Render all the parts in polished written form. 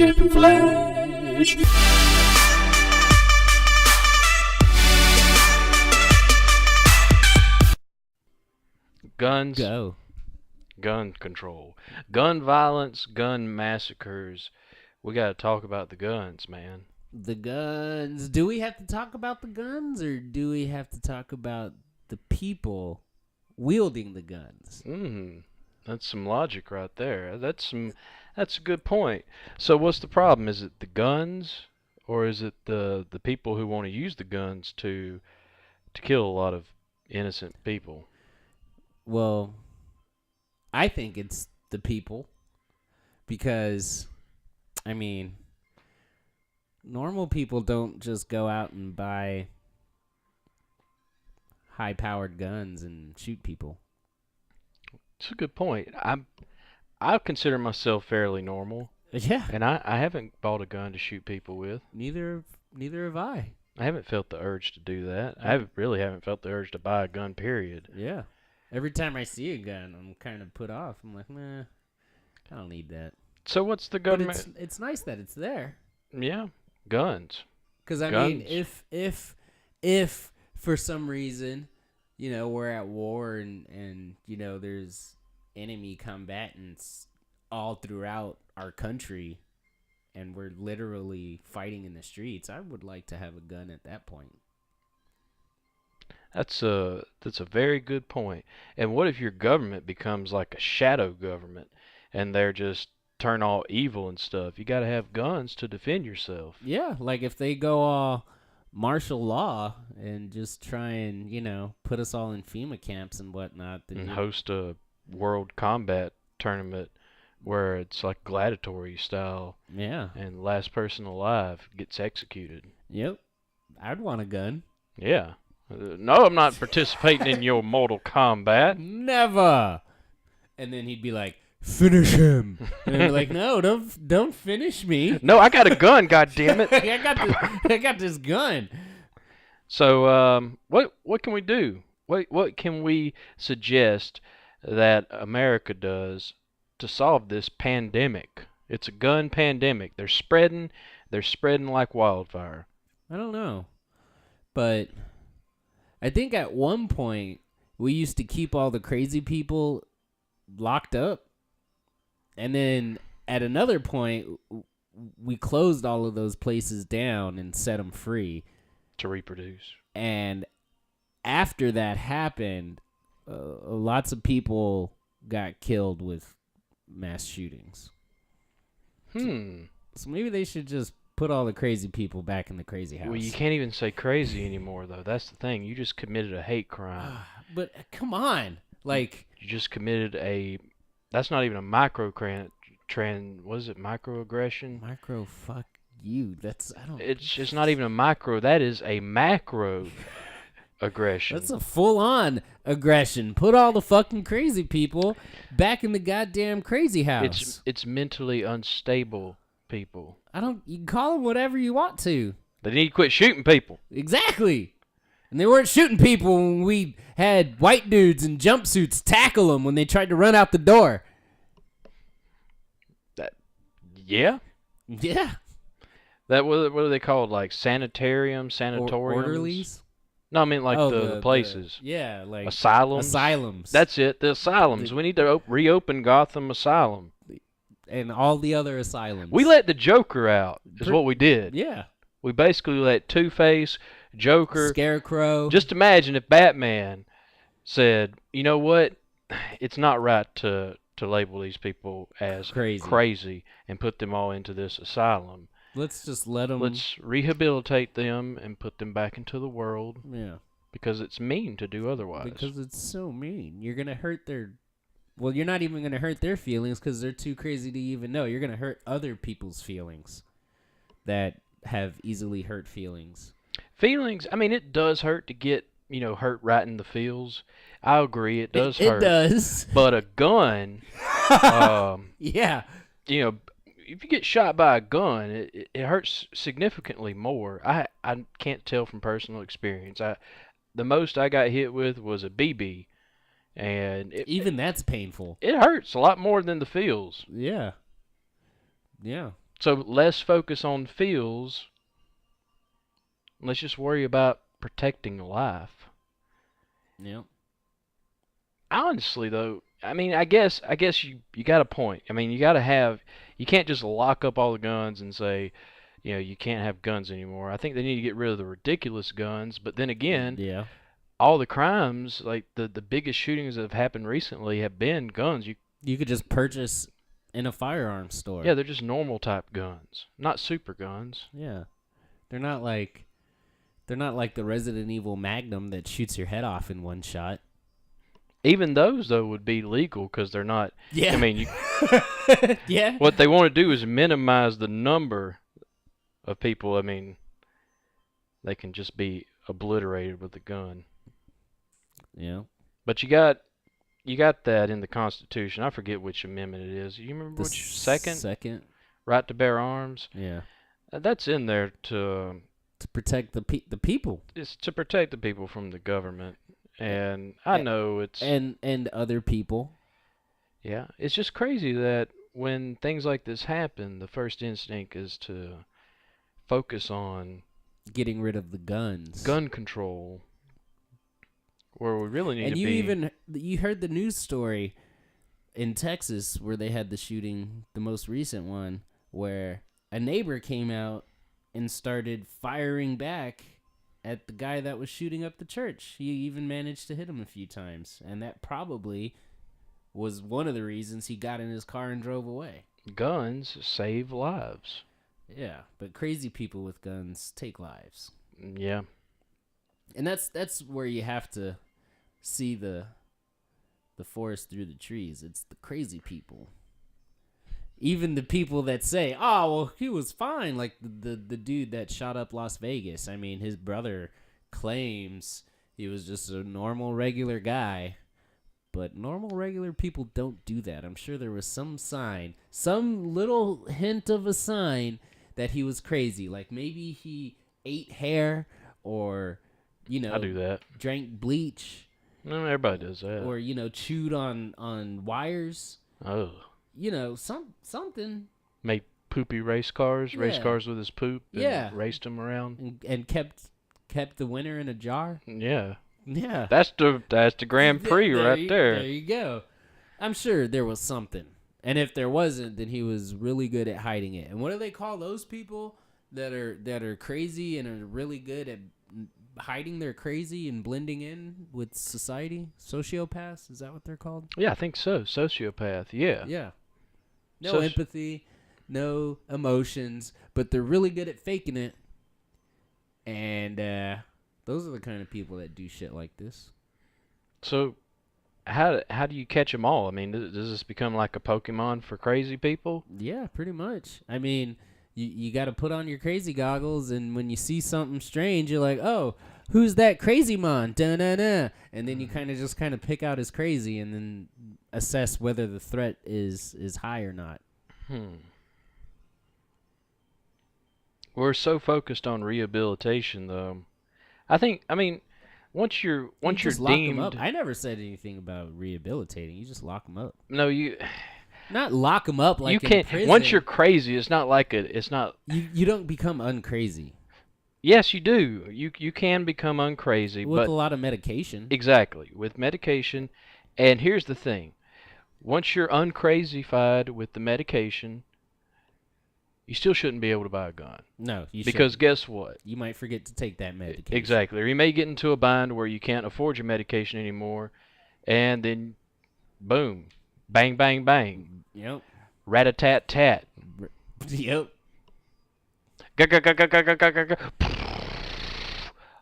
seikenflash. Guns, Go. gun control, gun violence, gun massacres. We got to talk about the guns, man. The guns. Do we have to talk about the guns, or do we have to talk about the people wielding the guns? That's some logic right there. That's a good point. So what's the problem? Is it the guns, or is it the people who want to use the guns to kill a lot of innocent people? Well, I think it's the people because, I mean, normal people don't just go out and buy high-powered guns and shoot people. It's a good point. I consider myself fairly normal, Yeah. and I haven't bought a gun to shoot people with. Neither have I. I haven't felt the urge to do that. I really haven't felt the urge to buy a gun, period. Yeah. Every time I see a gun, I'm kind of put off. I'm like, nah, I don't need that. So what's the But government? it's nice that it's there. Yeah, guns. Because I mean, if for some reason, we're at war and there's enemy combatants all throughout our country, and we're literally fighting in the streets, I would like to have a gun at that point. That's a very good point. And what if your government becomes like a shadow government, and they're just turn all evil and stuff? You got to have guns to defend yourself. Yeah, like if they go all martial law and just try and put us all in FEMA camps and whatnot, then And host a world combat tournament where it's like gladiatory style, yeah, and last person alive gets executed. yep, I'd want a gun. Yeah. No, I'm not participating in your Mortal Kombat. Never. And then he'd be like, finish him. And I'd be like, no, don't finish me. No, I got a gun, goddammit. I got this gun. So, what can we do? What can we suggest that America does to solve this pandemic? It's a gun pandemic. They're spreading like wildfire. I don't know. But I think at one point we used to keep all the crazy people locked up. And then at another point we closed all of those places down and set them free To reproduce. And after that happened, lots of people got killed with mass shootings. So maybe they should just put all the crazy people back in the crazy house. Well, you can't even say crazy anymore, though. That's the thing. You just committed a hate crime. But come on, like You just committed that's not even a microaggression. micro. Fuck you. It's not even a micro. That is a macro aggression. That's a full-on aggression. Put all the fucking crazy people back in the goddamn crazy house. It's mentally unstable people. You can call them whatever you want to. They need to quit shooting people. Exactly. And they weren't shooting people when we had white dudes in jumpsuits tackle them when they tried to run out the door. Yeah. Yeah. What are they called? Like sanatoriums? Orderlies? No, I mean like the places. Yeah, like Asylums. That's it. The asylums. We need to reopen Gotham Asylum. And all the other asylums. We let the Joker out. Is what we did. Yeah. We basically let Two-Face, Joker, Scarecrow. Just imagine if Batman said, "You know what? It's not right to label these people as crazy and put them all into this asylum. Let's just let them. Let's rehabilitate them and put them back into the world." Yeah. Because it's mean to do otherwise. Because it's so mean. You're gonna hurt their. Well, you're not even gonna hurt their feelings because they're too crazy to even know. You're gonna hurt other people's feelings that have easily hurt feelings. Feelings. I mean, it does hurt to get hurt right in the feels. I agree, it does hurt. It does. But a gun, yeah. If you get shot by a gun, it hurts significantly more. I can't tell from personal experience. The most I got hit with was a BB, and even that's painful. It hurts a lot more than the feels. Yeah. Yeah. So less focus on feels. Let's just worry about protecting life. Yep. Honestly, though, I mean, I guess you got a point. I mean, you can't just lock up all the guns and say, you can't have guns anymore. I think they need to get rid of the ridiculous guns. But then again, Yeah. all the crimes, like the biggest shootings that have happened recently, have been guns. You could just purchase in a firearms Yeah, store. they're just normal type guns, not super guns. Yeah. They're not like the Resident Evil Magnum that shoots your head off in one shot. Even those though would be legal because they're not. Yeah. I mean, Yeah. what they want to do is minimize the number of people. I mean, they can just be obliterated with a gun. Yeah. But you got that in the Constitution. I forget which amendment it is. You remember The which second? second. Right to bear arms. Yeah. That's in there To protect the people it's to protect the people from the government. And I know it's and other people. yeah, it's just crazy that when things like this happen, the first instinct is to focus on Getting rid of the guns. gun control, where we really need And to you be. you heard the news story in Texas where they had the shooting, the most recent one, where a neighbor came out and started firing back at the guy that was shooting up the church. He even managed to hit him a few times, and that probably was one of the reasons he got in his car and drove away. Guns save lives. Yeah, but crazy people with guns take lives. Yeah. And that's where you have to see the forest through the trees. It's the crazy people. Even the people that say, "Oh, well, he was fine," like the dude that shot up Las Vegas. I mean, his brother claims he was just a normal, regular guy. But normal, regular people don't do that. I'm sure there was some sign, some little hint of a sign that he was crazy. Like maybe he ate hair or, I do that. drank bleach No, everybody does that. or, chewed on wires. Oh. Something. Made poopy race cars Yeah. with his poop, and Yeah. raced them around. And kept the winner in a jar. Yeah. Yeah. That's the Grand Prix right there. There you go. I'm sure there was something. And if there wasn't, then he was really good at hiding it. And what do they call those people that are crazy and are really good at hiding their crazy and blending in with society? Sociopaths, is that what they're called? Yeah, I think so. Sociopath. Yeah. Yeah. No empathy, no emotions, but they're really good at faking it. And those are the kind of people that do shit like this. So, how do you catch them all? I mean, does this become like a Pokemon for crazy people? Yeah, pretty much. I mean, you got to put on your crazy goggles, and when you see something strange, you're like, "Oh, who's that crazy mon?" Da-na-na. And then you kind of pick out as crazy, and then assess whether the threat is high or not. We're so focused on rehabilitation, though. I mean, once you're Just lock 'em deemed, up. I never said anything about rehabilitating. You just lock them up. no, you Not lock them up like you in can't. prison. Once you're crazy, it's not like it's not. You don't become uncrazy Yes, you do. You can become uncrazy, with but a lot of medication. exactly with medication. And here's the thing: once you're uncrazified with the medication, you still shouldn't be able to buy a gun. No, you Because shouldn't. guess what? You might forget to take that medication. Exactly. Or you may get into a bind where you can't afford your medication anymore, and then, boom, bang, bang, bang, Yep. rat-a-tat-tat, Yep.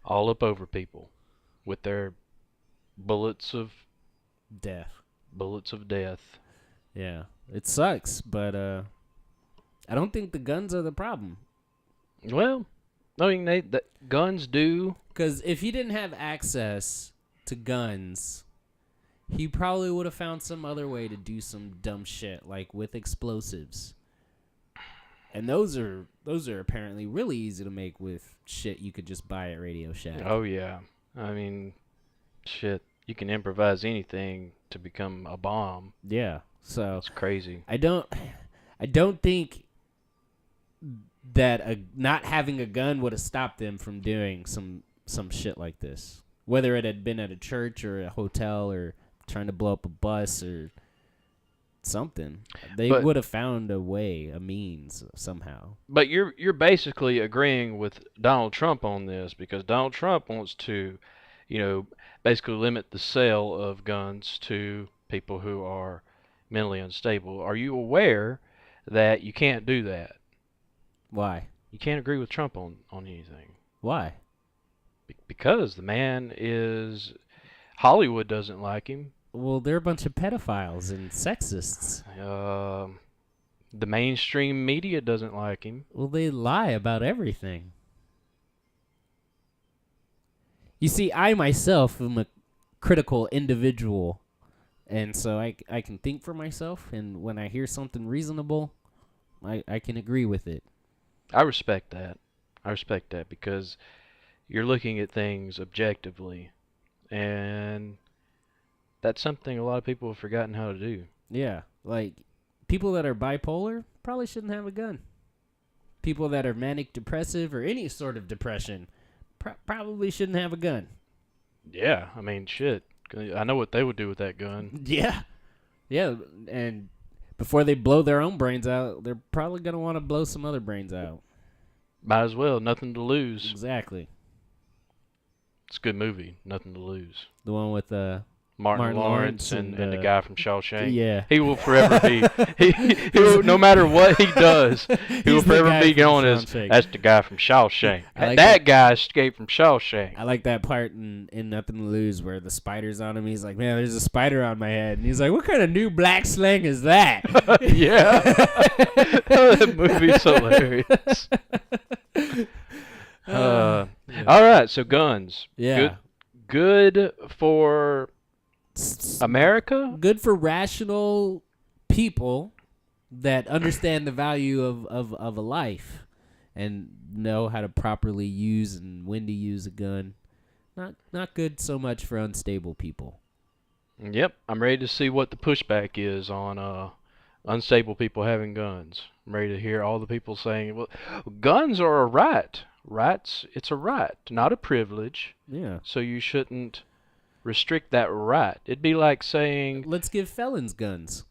all up over people with their bullets of Death. death. Yeah. It sucks, but I don't think the guns are the problem. Well, I mean, guns do. Because if he didn't have access to guns, he probably would have found some other way to do some dumb shit, like with explosives. And those are apparently really easy to make with shit you could just buy at Radio Shack. Oh yeah. I mean, shit. You can improvise anything to become a bomb. Yeah. So It's crazy. I don't think that not having a gun would have stopped them from doing some shit like this. Whether it had been at a church or a hotel or trying to blow up a bus or something, they But would have found a way, a means somehow. but you're basically agreeing with Donald Trump on this because Donald Trump wants to, you know, basically limit the sale of guns to people who are mentally unstable. Are you aware that you can't do that? Why? You can't agree with Trump on anything. Why? Because the man is Hollywood doesn't like him. Well, they're a bunch of pedophiles and sexists. The mainstream media doesn't like him. Well, they lie about everything. You see, I myself am a critical individual, and so I can think for myself, and when I hear something reasonable, I can agree with it. I respect that. I respect that because you're looking at things objectively, and that's something a lot of people have forgotten how to do. Yeah, like people that are bipolar probably shouldn't have a gun. People that are manic depressive or any sort of depression probably shouldn't have a gun. Yeah, I mean, shit. I know what they would do with that gun. Yeah. Yeah, and before they blow their own brains out, they're probably going to want to blow some other brains out. Might as well. Nothing to lose. Exactly. It's a good movie. Nothing to lose. The one with Martin Lawrence and the guy from Shawshank. Yeah. He will forever be. He will, no matter what he does, he will forever be known as that's the guy from Shawshank. Like that guy escaped from Shawshank. I like that part in Nothing to Lose where the spider's on him. He's like, man, there's a spider on my head. And he's like, what kind of new black slang is that? Yeah. That movie's hilarious. Yeah. All right, so guns. Yeah. Good for America? Good for rational people that understand the value of a life and know how to properly use and when to use a gun. Not good so much for unstable people. Yep, I'm ready to see what the pushback is on unstable people having guns. I'm ready to hear all the people saying, well, guns are a right. It's a right, not a privilege. Yeah. So you shouldn't restrict that right. It'd be like saying, let's give felons guns.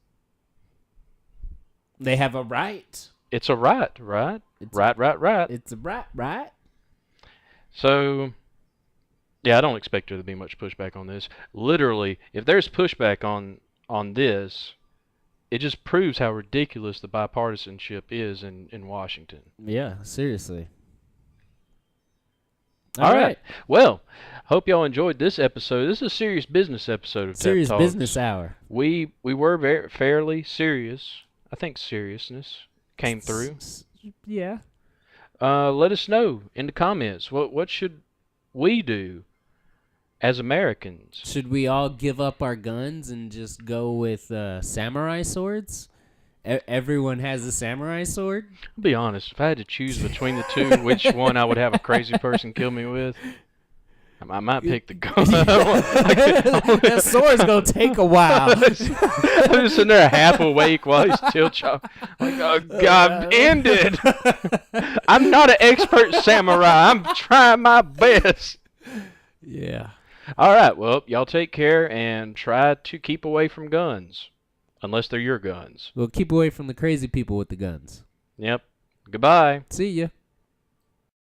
They have a right. it's a right, right? It's Right. It's a right. So, yeah, I don't expect there to be much pushback on this. Literally, if there's pushback on this, it just proves how ridiculous the bipartisanship is in Washington. Yeah, seriously. All right. Well, hope y'all enjoyed this episode. This is a serious business episode of Serious TepTalks. business hour. We were very fairly serious. I think seriousness came through. Yeah. Let us know in the comments what should we do as Americans. Should we all give up our guns and just go with samurai swords? Everyone has a samurai sword? I'll be honest, if I had to choose between the two, which one I would have a crazy person kill me with, I might pick the gun. That sword's gonna take a while. I'm just sitting there half awake while he's still chopping. Like, oh, God, ended. I'm not an expert samurai. I'm trying my best. Yeah. All right, well, y'all take care and try to keep away from guns. Unless they're your guns. Well, keep away from the crazy people with the guns. Yep. Goodbye. See ya.